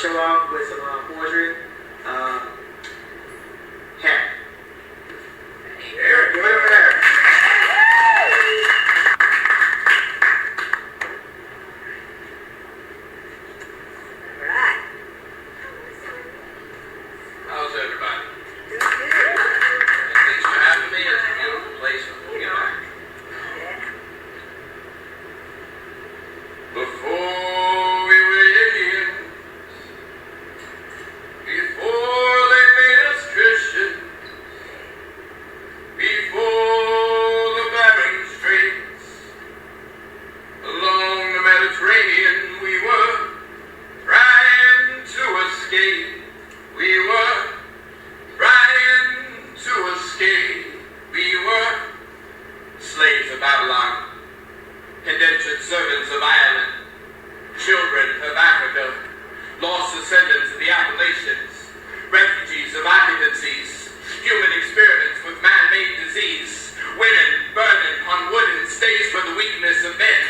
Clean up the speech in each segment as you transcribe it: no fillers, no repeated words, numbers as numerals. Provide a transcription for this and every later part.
show off with some poetry. Harry. Harry, go over there. Alright. How's everybody? Doing good. Thanks for having me. It's a beautiful place. We'll get back. Yeah. Before we were Indians, before they made us Christians, before the Bering Straits, along the Mediterranean, we were trying to escape. We were trying to escape. We were slaves of Babylon, indentured servants of Ireland, children of Africa, lost descendants of the Appalachians, refugees of occupancies, human experiments with man-made disease, women burning on wooden stakes for the weakness of men,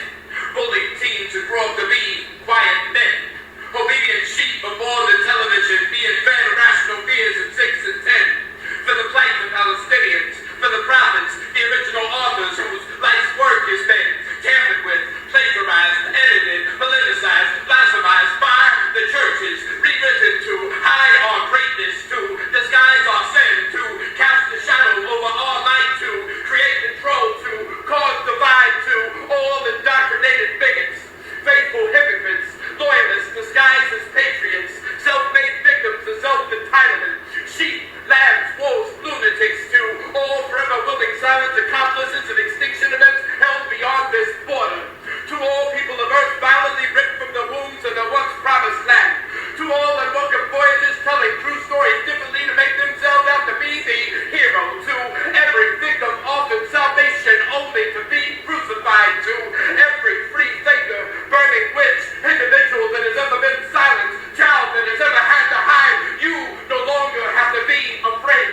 bullied teens who grow up to be quiet men, obedient sheep aboard the television being fed irrational fears of 6 and 10, for the plight of Palestinians, for the prophets, the original authors whose life's work has been tampered with, plagiarized, edited, politicized, blasphemized by the churches, rewritten to hide our greatness, to disguise our sin, to cast a shadow over our light, to create control, to cause divide, to all indoctrinated bigots, faithful hypocrites, loyalists disguised as patriots, self-made victims of self-entitlement, sheep, lambs, wolves, lunatics, to all forever willing silent accomplices of extinction events held beyond this border, to all people of earth violently ripped from the wombs of the once promised land, to all unwelcome voyages telling true stories differently to make themselves out to be the hero, to every victim offered salvation only to be crucified, to every free thinker, burning witch, individual that has ever been silenced, child that has ever had to hide, you no longer have to be afraid.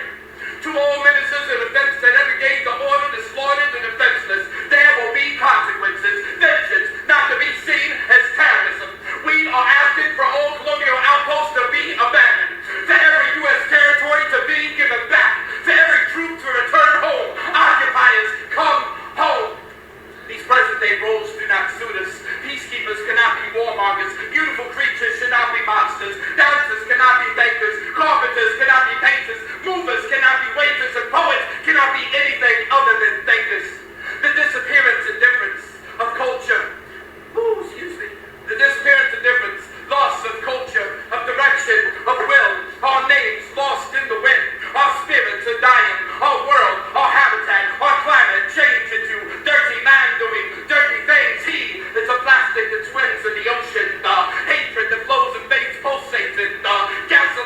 To all ministers of defense that ever gave the order to slaughter the defenseless, there will be consequences, vengeance, not to be seen as terrorism. We are asking for all colonial outposts to be abandoned, for every U.S. territory to be given back, for every troop to return home. Occupiers, come home. These present-day roles do not suit us. Peacekeepers cannot be warmongers. Beautiful creatures should not be monsters. Dancers cannot be bankers. Carpenters cannot be painters. Movers cannot be waiters. And poets cannot be anything other than thinkers. The disappearance and difference of culture. The disappearance and difference, loss of culture, of direction, of will. Our names lost in the wind. Our spirits are dying. Our world, our habitat, our climate change into dirty man doing dirty things. He is a plastic that swims in the ocean. The hatred that flows and veins pulsates in the gas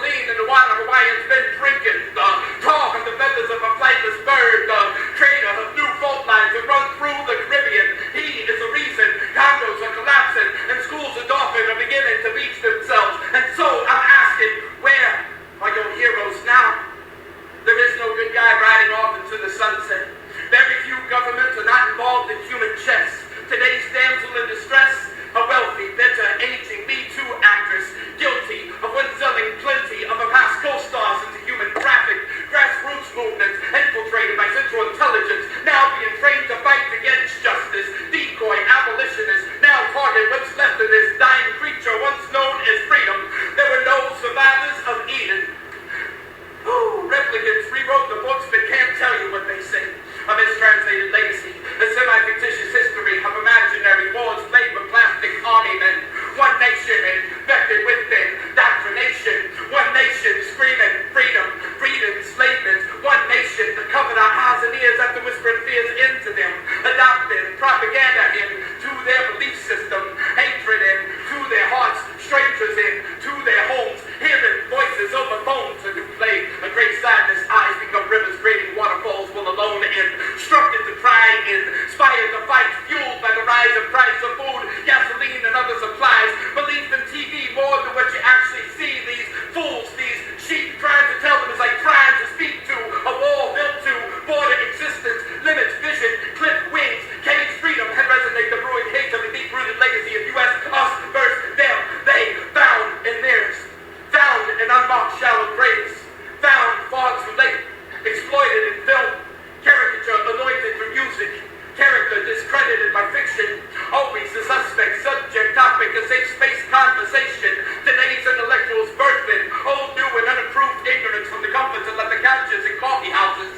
perfect, a safe space conversation. Today's intellectuals birthing old, new, and unapproved ignorance from the comforts of the couches and coffee houses.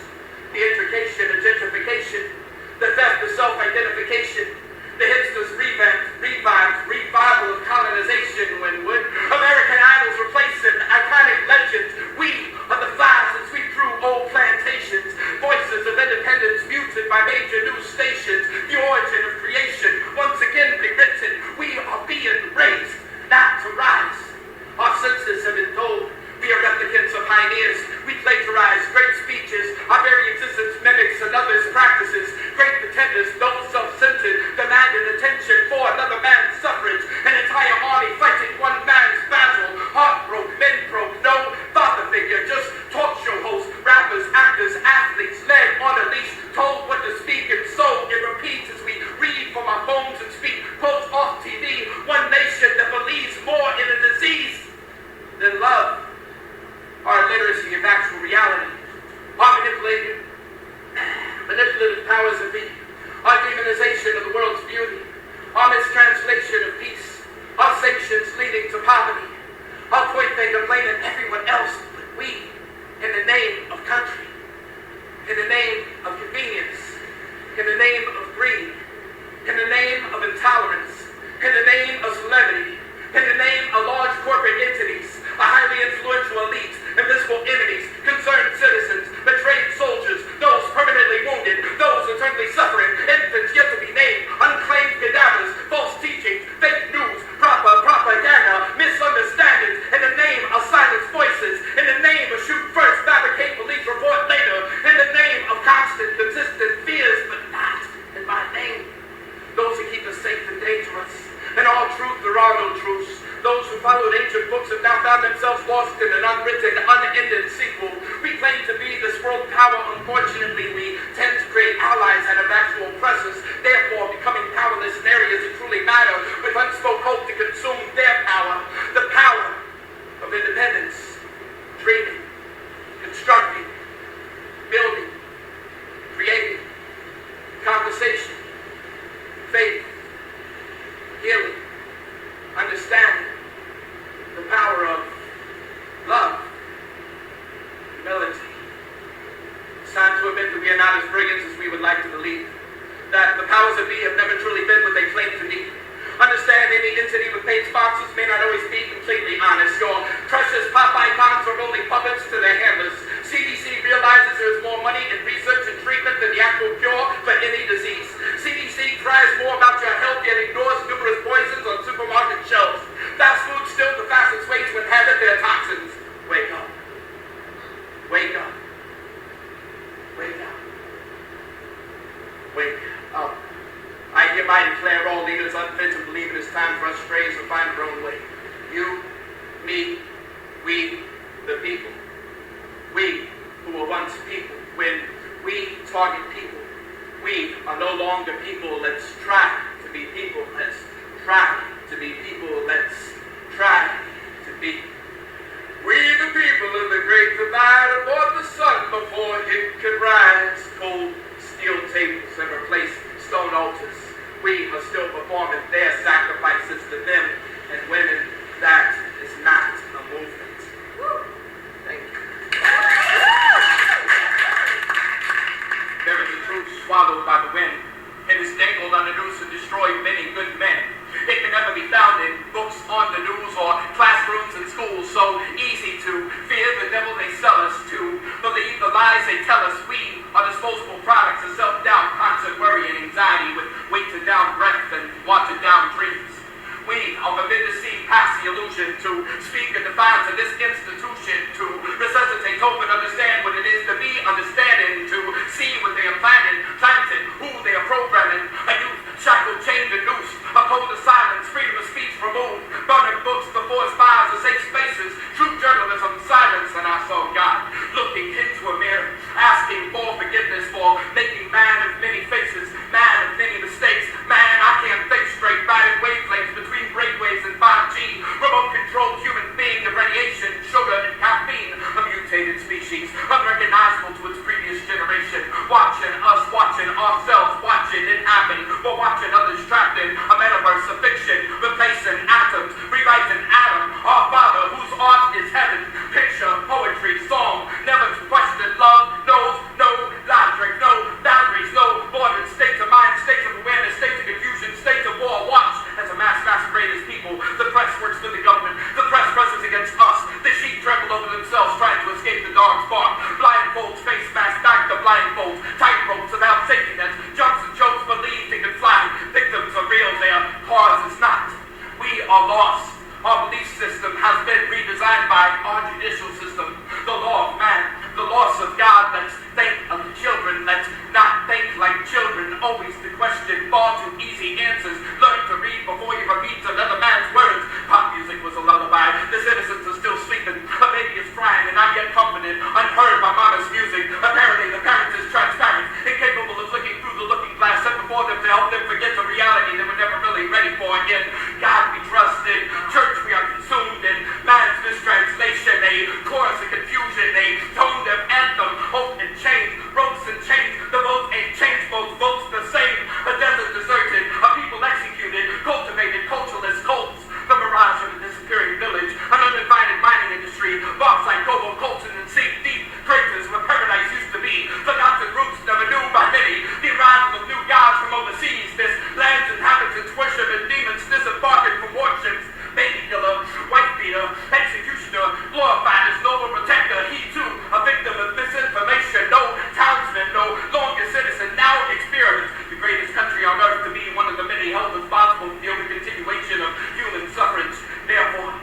The intrication and gentrification, the theft of self-identification, the hipsters' revival of colonization when would American idols replacing iconic legends. We are the flies that sweep through old plantations, voices of independence muted by major news stations. The origin of creation once again rewritten. We are being raised, not to rise. Our senses have been told we are replicants of pioneers. We plagiarize great speeches. Our very existence mimics another's practices. Great pretenders, those self-centered, demanding attention for another man's suffrage. An entire army fighting one man's battle. Heart broke, men broke, no father figure. Just talk show hosts, rappers, actors, athletes, led on a leash, told what to speak, and so it repeats as we read from our phones and speak quotes off TV. One nation that believes more in a disease than love. Our illiteracy of actual reality, our manipulative powers of being, our demonization of the world's beauty, our mistranslation of peace, our sanctions leading to poverty, our point finger blaming everyone else but we, in the name of country, in the name of convenience, in the name of greed, in the name of intolerance, in the name of celebrity, in the name of large corporate entities, a highly influential elite, invisible enemies, concerned citizens, betrayed soldiers, those permanently wounded, those eternally suffering, infants yet to be named, unclaimed cadavers, false teachings, fake news, propaganda, misunderstandings, in the name of silenced voices, in the name of shoot first, fabricate, police report later, in the name of constant, consistent fears, but not in my name. Those who keep us safe and dangerous. In all truth, there are no truths. Those who followed ancient books have now found themselves lost in an unwritten, unending sequel. We claim to be this world power. Unfortunately, we tend to create allies out of actual oppressors, therefore becoming powerless in areas that truly matter, with unspoken hope to consume their power. The power of independence, dreaming, constructing, building, creating, conversation, faith, healing, understanding, the power of love, humility. It's time to admit that we are not as brilliant as we would like to believe, that the powers that be have never truly been what they claim to be. Understand any entity with paid sponsors may not always be completely honest. Your precious pop icons are only puppets to their handlers. CDC realizes there is more money in research and treatment than the actual cure for any disease. CDC cries more about your health yet ignores numerous poisons on supermarket shelves. Fast food still the fastest way to inhabit their toxins. Wake up. Wake up. Wake up. Wake up. I hereby declare all leaders unfit to believe it is time for us strays to find our own way. You, me, we, the people. We, who were once people, when we target people, we are no longer people. Let's try to be people. Let's try to be people. Let's try to be. We, the people of the great divide, aboard the sun before it could rise. Cold steel tables and replace stone altars. We are still performing their sacrifices to them and women. That is not a movement. Thank you. There is a truth swallowed by the wind. It is dangled on the noose and destroyed many good men. It can never be found in books, on the news, or classrooms and schools. So easy to fear the devil they sell us to. Believe the lies they tell us. We are disposable products of self-doubt, constant worry and anxiety with weighted down breath and watered down dreams. We are forbidden to see past the illusion, to speak in defiance of this institution, to resuscitate hope and understand what it is to be understanding, to see what they are planning, planted, who they are programming, a youth shackled, chained and noosed, a code of silence, freedom of speech removed, burning books before spies or safe spaces, true journalism, silence, and I saw God looking into a mirror, asking for forgiveness for making man of many faces, man of many mistakes. Man, I can't think straight, riding wavelengths between brainwaves and 5G, remote-controlled human being of radiation, sugar, and caffeine, a mutated species, unrecognizable to its previous generation, watching us, watching ourselves, watching it happen, or watching others trapped in a metaverse of fiction, replacing are lost. Our belief system has been redesigned by our judicial system. The law of man, the laws of God. Let's think of the children. Let's not think like children. Always the question, far too easy answers. Learn to read before you repeat another man's words. Pop music was a lullaby. The citizens are still sleeping. A baby is crying and not yet comforted. Unheard by mama's music. Apparently the parent is transparent, incapable of looking through the looking glass set before them to help them forget the reality they were never really ready for again. God we trust in. Church we are consumed in. Man's mistranslation. A chorus of confusion. A tone deaf anthem. Hope and change. Ropes and chains. The vote ain't changed. Both votes the same. A desert deserted. A people executed. Cultivated. Cultureless cults. The mirage of a disappearing village. An uninvited mining industry. Bombs like Gobo, Colton, and sink deep craters where paradise used to be. Forgotten roots never knew by many. The arrival of new gods from overseas. This land's inhabitants worship and demons disembarking from warships. Baby killer, white beater, executioner, glorified as noble protector. He too, a victim of misinformation. No townsman, no longer citizen, now experiment. The greatest country on earth to be one of the many held responsible for the only continuation of human suffrage. Therefore,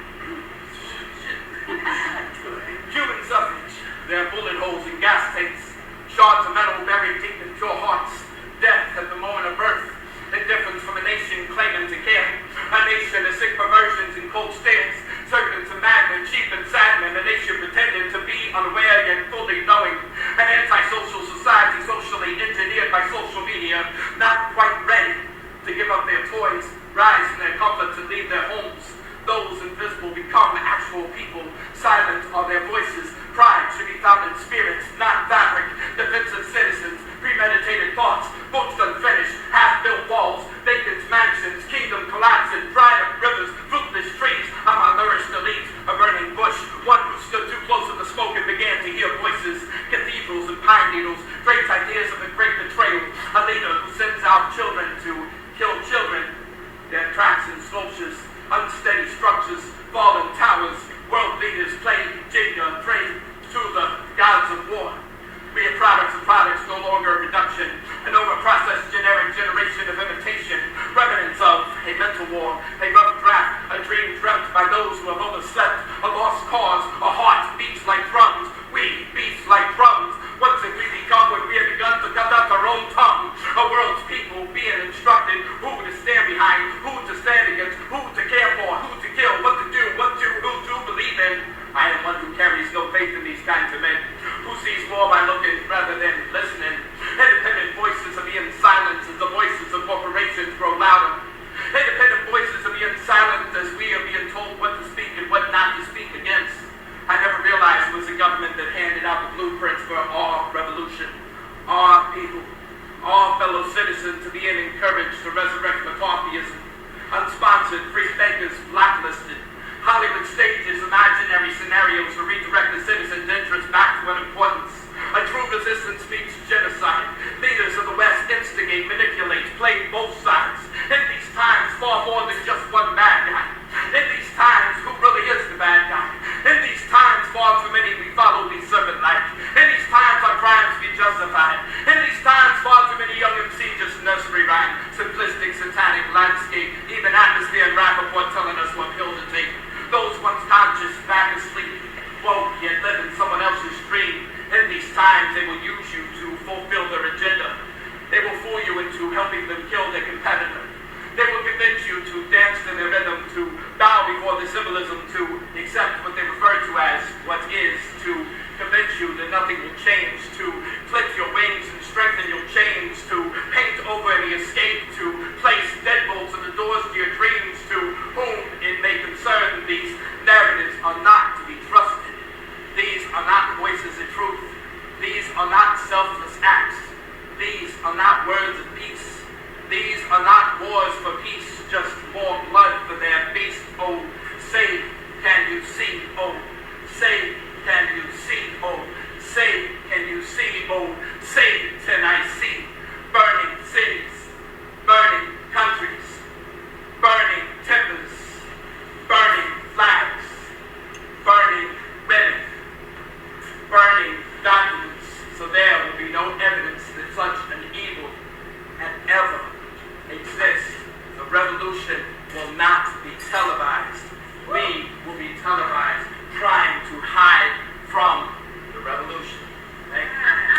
human suffrage. There are bullet holes and gas tanks, shards of metal buried deep in pure hearts. Death at the moment of birth. Indifference from a nation claiming to care. A nation of sick perversions and cold stares. Servants of madmen, cheap and sadmen. A nation pretending to be unaware yet fully knowing. An antisocial society socially engineered by social media. Not quite ready to give up their toys, rise from their comforts and leave their homes. Those invisible become actual people. Silent are their voices. Pride should be found in spirits, not fabric. Defensive citizens, premeditated thoughts, books unfinished, half-built walls, vacant mansions, kingdom collapsing, dried up rivers, fruitless trees, a malnourished elite, a burning bush, one who stood too close to the smoke and began to hear voices, cathedrals and pine needles, great ideas of the great betrayal, a leader who sends out children to kill children, their tracks and sculptures, unsteady structures, fallen towers, world leaders playing Jenga, praying to the gods of war. We are products of products, no longer a reduction, an over-processed generic generation of imitation, remnants of a mental war, a rough draft televised. We will be televised trying to hide from the revolution. Thank you.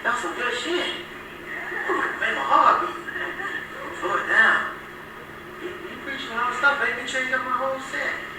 That's some good shit. Made my heart beat. Slow it down. You preaching all stuff, make me change up my whole set.